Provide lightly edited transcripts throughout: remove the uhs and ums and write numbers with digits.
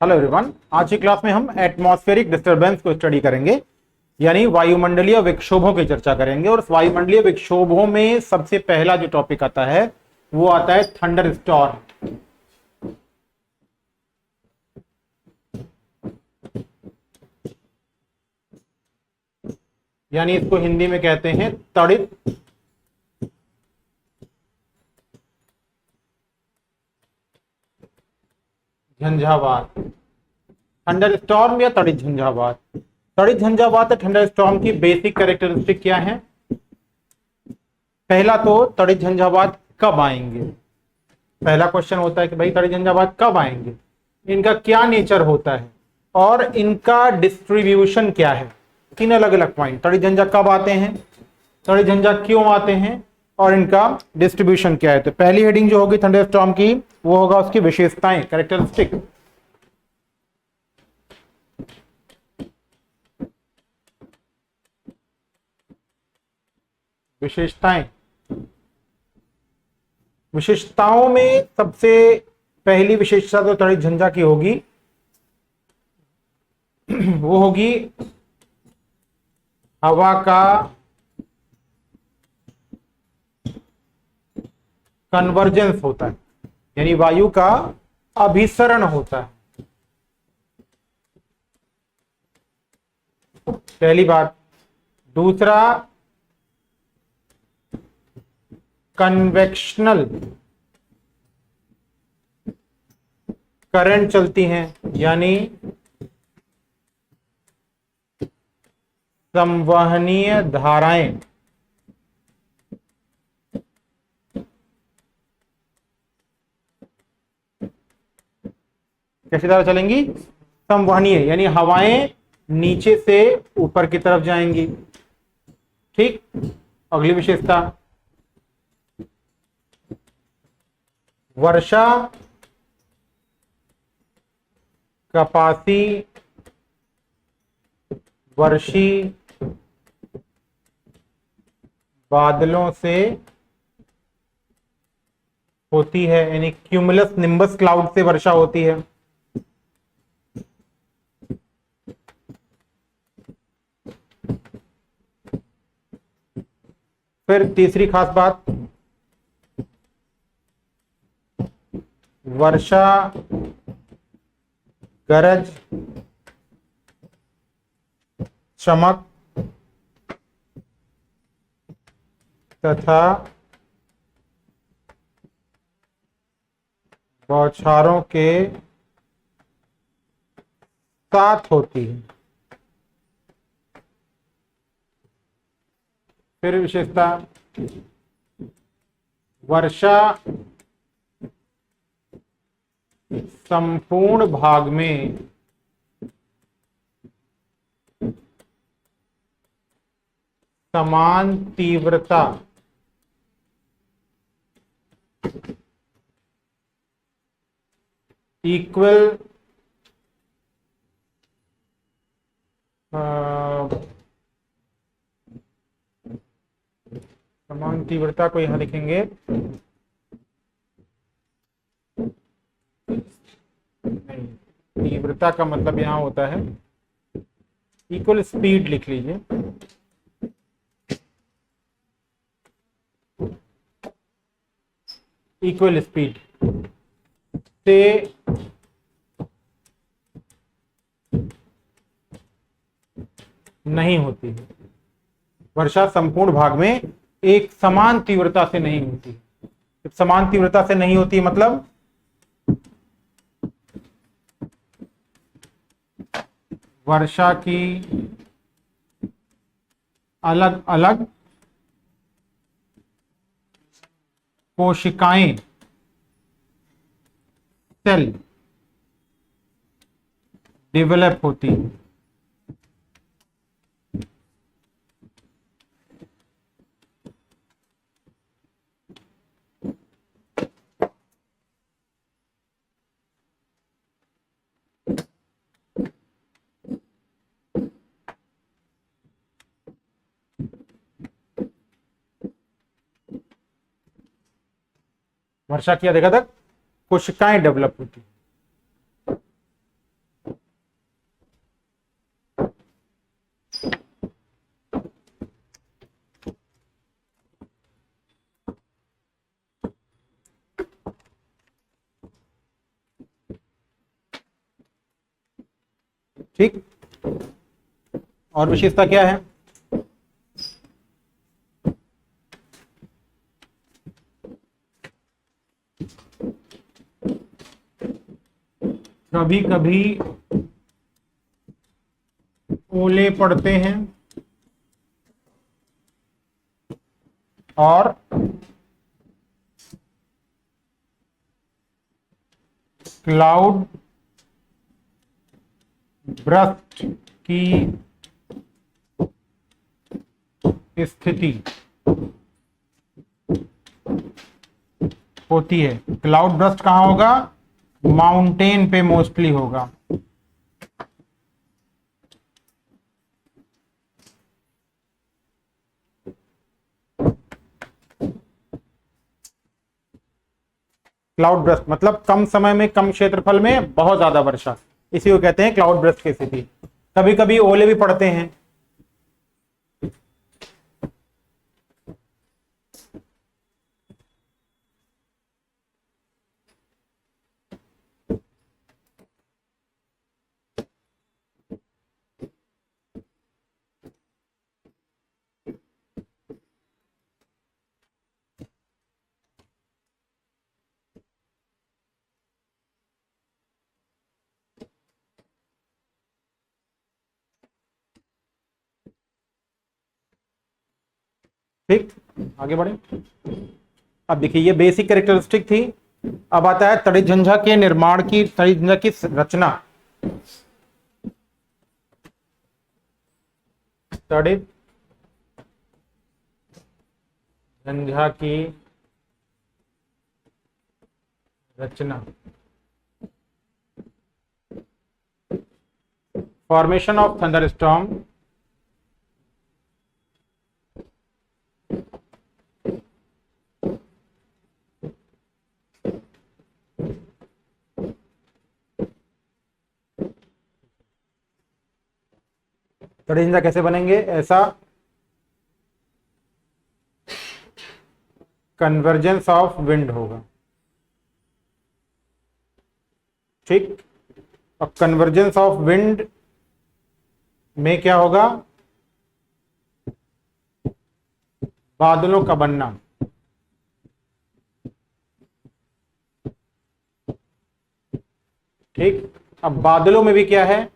Hello everyone, आज की class में हम एटमॉस्फेरिक डिस्टरबेंस को स्टडी करेंगे, यानी वायुमंडलीय विक्षोभों की चर्चा करेंगे। और वायुमंडलीय विक्षोभों में सबसे पहला जो टॉपिक आता है वो आता है थंडर स्टॉर्म। यानी इसको हिंदी में कहते हैं तड़ित झंझावात। थंडर स्टॉर्म या तड़ित झंझावात। तड़ित झंझावात और थंडर स्टॉर्म की बेसिक कैरेक्टरिस्टिक क्या है? पहला तो तड़ित झंझावात कब आएंगे। पहला क्वेश्चन होता है कि भाई तड़ित झंझावात कब आएंगे, इनका क्या नेचर होता है और इनका डिस्ट्रीब्यूशन क्या है। तीन अलग अलग पॉइंट, तड़ित झंझा कब आते हैं, तड़ित झंझा क्यों आते हैं और इनका डिस्ट्रीब्यूशन क्या है। तो पहली हेडिंग जो होगी थंडर स्टॉर्म की वो होगा उसकी विशेषताएं, कैरेक्टरिस्टिक। विशेषताएं, विशेषताओं में सबसे पहली विशेषता तो तड़ित झंझा की होगी वो होगी हवा का कन्वर्जेंस होता है, यानी वायु का अभिसरण होता है। पहली बात। दूसरा, कन्वेक्शनल करंट चलती हैं, यानी संवहनीय धाराएं कैसी धारा चलेंगी? संवहनीय, यानी हवाएं नीचे से ऊपर की तरफ जाएंगी। ठीक। अगली विशेषता, वर्षा कपासी वर्षी बादलों से होती है, यानी क्यूमुलस निम्बस क्लाउड से वर्षा होती है। फिर तीसरी खास बात, वर्षा गरज चमक तथा बौछारों के साथ होती है। फिर विशेषता, वर्षा संपूर्ण भाग में समान तीव्रता इक्वल समान तीव्रता को यहां लिखेंगे नहीं, तीव्रता का मतलब यहां होता है इक्वल स्पीड, लिख लीजिए। इक्वल स्पीड से नहीं होती है। वर्षा संपूर्ण भाग में एक समान तीव्रता से नहीं होती। जब समान तीव्रता से नहीं होती मतलब वर्षा की अलग अलग कोशिकाएं, सेल डेवलप होती है। वर्षा की अधिक कोशिकाएं डेवलप होती है। ठीक, और विशेषता क्या है? कभी कभी ओले पड़ते हैं और क्लाउड बर्स्ट की स्थिति होती है। क्लाउड बर्स्ट कहां होगा? माउंटेन पे मोस्टली होगा। क्लाउड बर्स्ट मतलब कम समय में कम क्षेत्रफल में बहुत ज्यादा वर्षा, इसी को कहते हैं क्लाउड बर्स्ट की स्थिति। कभी कभी ओले भी पड़ते हैं। ठीक, आगे बढ़े। अब देखिए ये बेसिक कैरेक्टरिस्टिक थी। अब आता है तड़ितझंझा के निर्माण की, तड़ितझंझा की रचना। तड़ितझंझा की रचना। फॉर्मेशन ऑफ थंडरस्टॉर्म, तड़ितझंझा कैसे बनेंगे? ऐसा कन्वर्जेंस ऑफ विंड होगा। ठीक, अब कन्वर्जेंस ऑफ विंड में क्या होगा? बादलों का बनना। ठीक, अब बादलों में भी क्या है?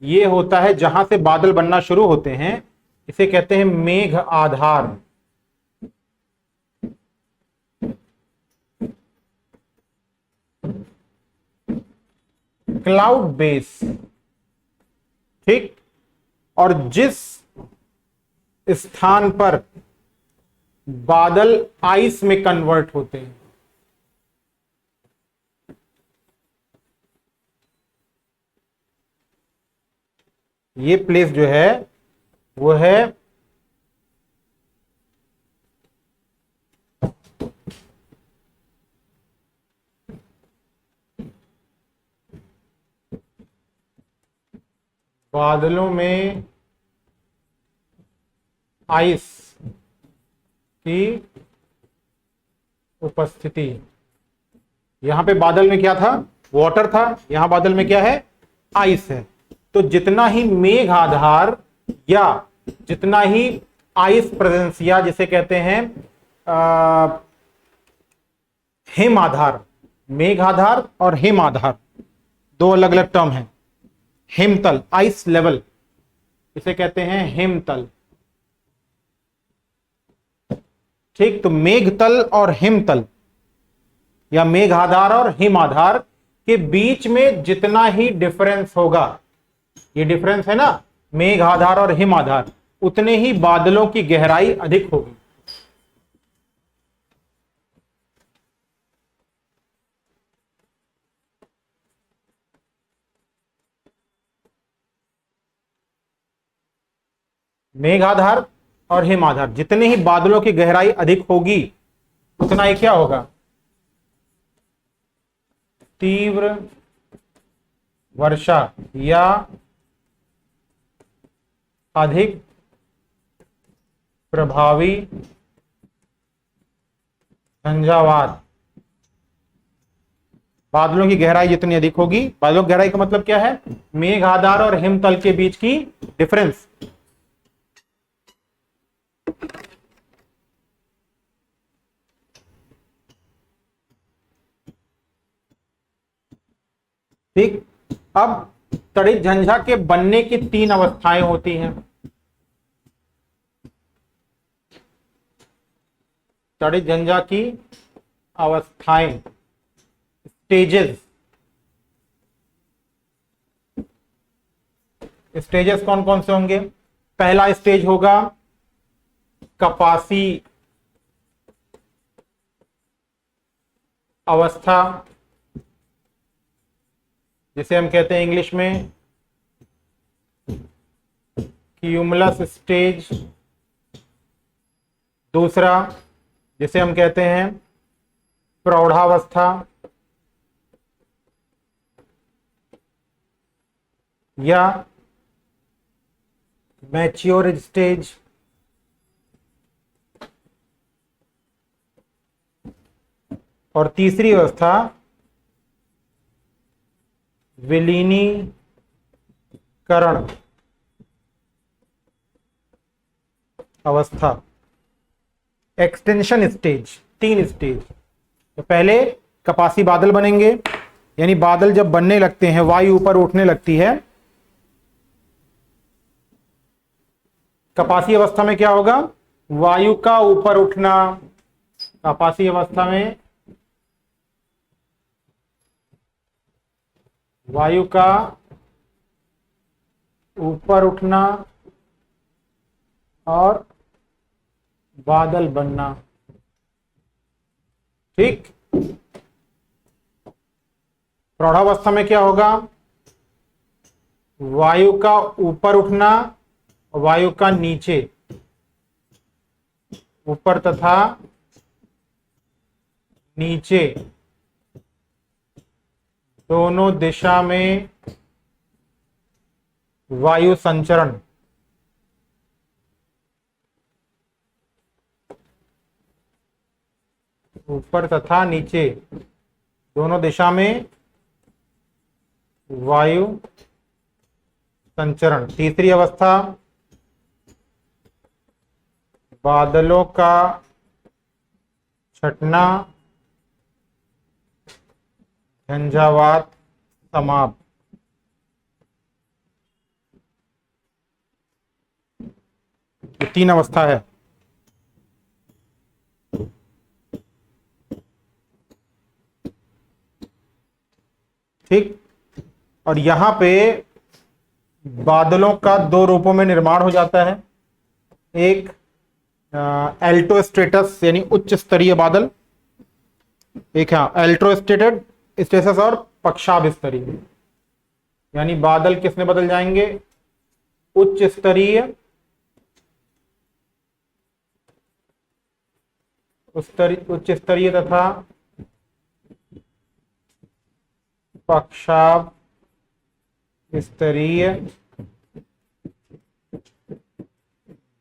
ये होता है जहां से बादल बनना शुरू होते हैं, इसे कहते हैं मेघ आधार। Cloud base. ठीक, और जिस स्थान पर बादल आइस में कन्वर्ट होते हैं, ये प्लेस जो है वो है बादलों में आइस की उपस्थिति। यहां पे बादल में क्या था? वाटर था। यहां बादल में क्या है? आइस है। तो जितना ही मेघ आधार या जितना ही आइस प्रेजेंस या जिसे कहते हैं हिम आधार, मेघ आधार और हिम आधार दो अलग अलग टर्म हैं। हिमतल, आइस लेवल, इसे कहते हैं हिमतल। ठीक, तो मेघतल और हिमतल या मेघ आधार और हिम आधार के बीच में जितना ही डिफरेंस होगा, ये डिफरेंस है ना मेघ आधार और हिम आधार, उतने ही बादलों की गहराई अधिक होगी। मेघ आधार और हिम आधार, जितने ही बादलों की गहराई अधिक होगी उतना ही क्या होगा? तीव्र वर्षा या अधिक प्रभावी झंझावात बादलों की गहराई जितनी अधिक होगी, बादलों की गहराई का मतलब क्या है, मेघ आधार और हिमतल के बीच की डिफरेंस। ठीक। अब तड़ित झंझा के बनने की 3 अवस्थाएं होती हैं। तड़ित झंझा की अवस्थाएं, स्टेजेस। स्टेजेस कौन कौन से होंगे? पहला स्टेज होगा कपासी अवस्था, जिसे हम कहते हैं इंग्लिश में क्यूमुलस स्टेज। दूसरा, जिसे हम कहते हैं प्रौढ़ावस्था या मैच्योर स्टेज। और तीसरी अवस्था विलीनीकरण अवस्था, एक्सटेंशन स्टेज। 3 स्टेज। तो पहले कपासी बादल बनेंगे, यानी बादल जब बनने लगते हैं, वायु ऊपर उठने लगती है। कपासी अवस्था में क्या होगा? वायु का ऊपर उठना। कपासी अवस्था में वायु का ऊपर उठना और बादल बनना। ठीक। प्रौढ़ावस्था में क्या होगा? वायु का ऊपर उठना, वायु का नीचे, ऊपर तथा नीचे दोनों दिशा में वायु संचरण। ऊपर तथा नीचे दोनों दिशा में वायु संचरण। तीसरी अवस्था बादलों का छटना, झंझावात समाप्त। ये 3 अवस्था है। ठीक। और यहां पे बादलों का 2 रूपों में निर्माण हो जाता है। एक एल्टो स्टेटस यानी उच्च स्तरीय बादल, एक है एल्ट्रो स्टेटेड स्टेटस और पक्षाभ स्तरीय। यानी बादल किस में बदल जाएंगे? उच्च स्तरीय, उच्च स्तरीय तथा पक्षाभ स्तरीय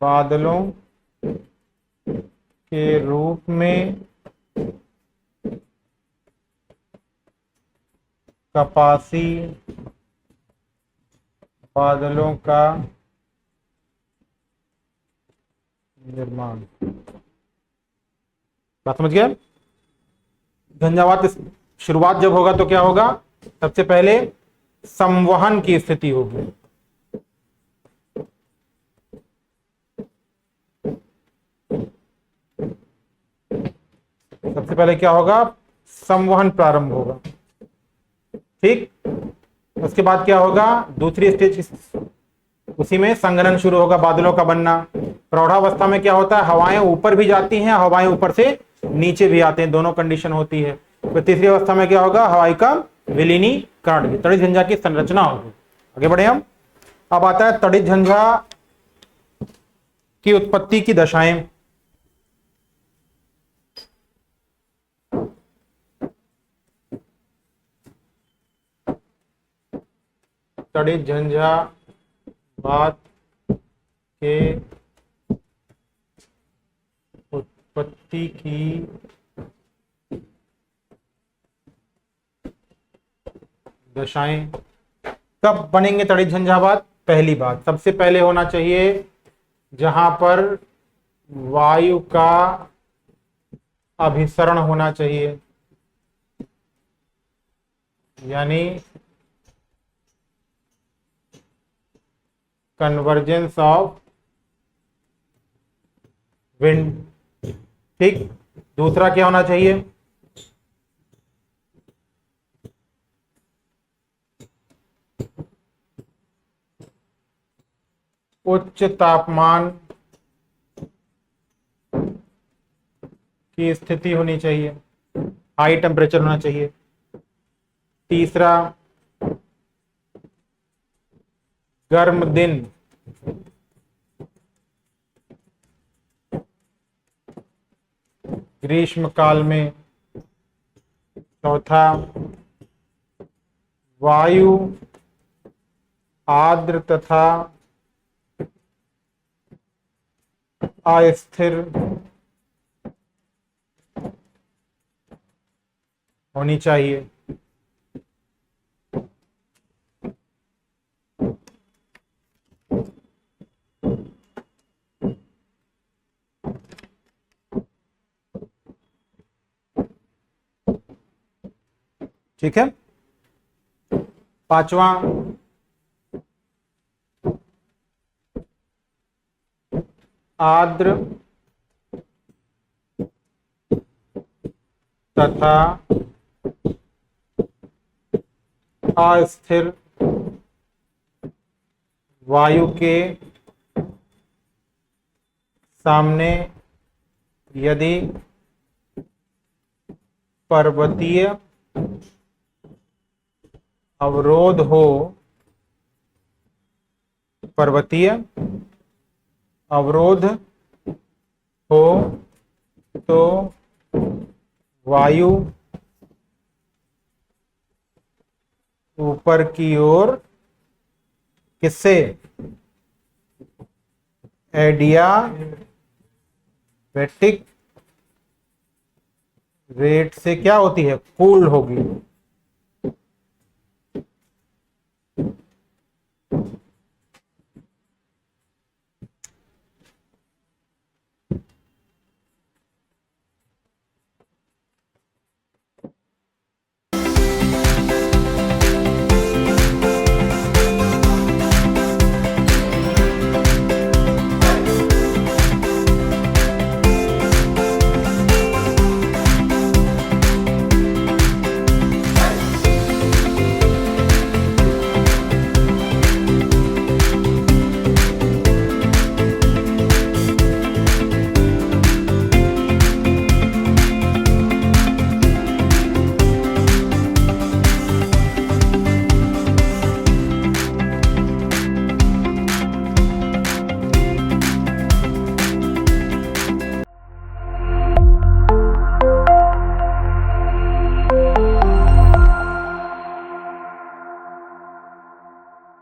बादलों के रूप में कपासी बादलों का निर्माण। बात समझ गए? झंझावात शुरुआत जब होगा तो क्या होगा? सबसे पहले संवहन की स्थिति होगी। सबसे पहले क्या होगा? संवहन प्रारंभ होगा। ठीक। उसके बाद क्या होगा? दूसरी स्टेज, उसी में संघनन शुरू होगा, बादलों का बनना। प्रौढ़ावस्था में क्या होता है? हवाएं ऊपर भी जाती हैं, हवाएं ऊपर से नीचे भी आते हैं, दोनों कंडीशन होती है। तो तीसरी अवस्था में क्या होगा? हवाई का विलीनीकरण, तड़ित झंझा की संरचना होगी। आगे बढ़े हम। अब आता है तड़ित झंझा की उत्पत्ति की दशाएं। तड़ित झंझावात के उत्पत्ति की दशाएं। कब बनेंगे तड़ी झंझा बात? पहली बात, सबसे पहले होना चाहिए जहां पर वायु का अभिसरण होना चाहिए, यानी कन्वर्जेंस ऑफ विंड। ठीक। दूसरा क्या होना चाहिए? उच्च तापमान की स्थिति होनी चाहिए, हाई टेम्परेचर होना चाहिए। तीसरा, गर्म दिन, ग्रीष्म काल में। चौथा, वायु आर्द्र तथा अस्थिर होनी चाहिए। ठीक है। पांचवा, आर्द्र तथा अस्थिर वायु के सामने यदि पर्वतीय अवरोध हो, पर्वतीय अवरोध हो तो वायु ऊपर की ओर किससे? एडियाबैटिक रेट से क्या होती है? कूल होगी।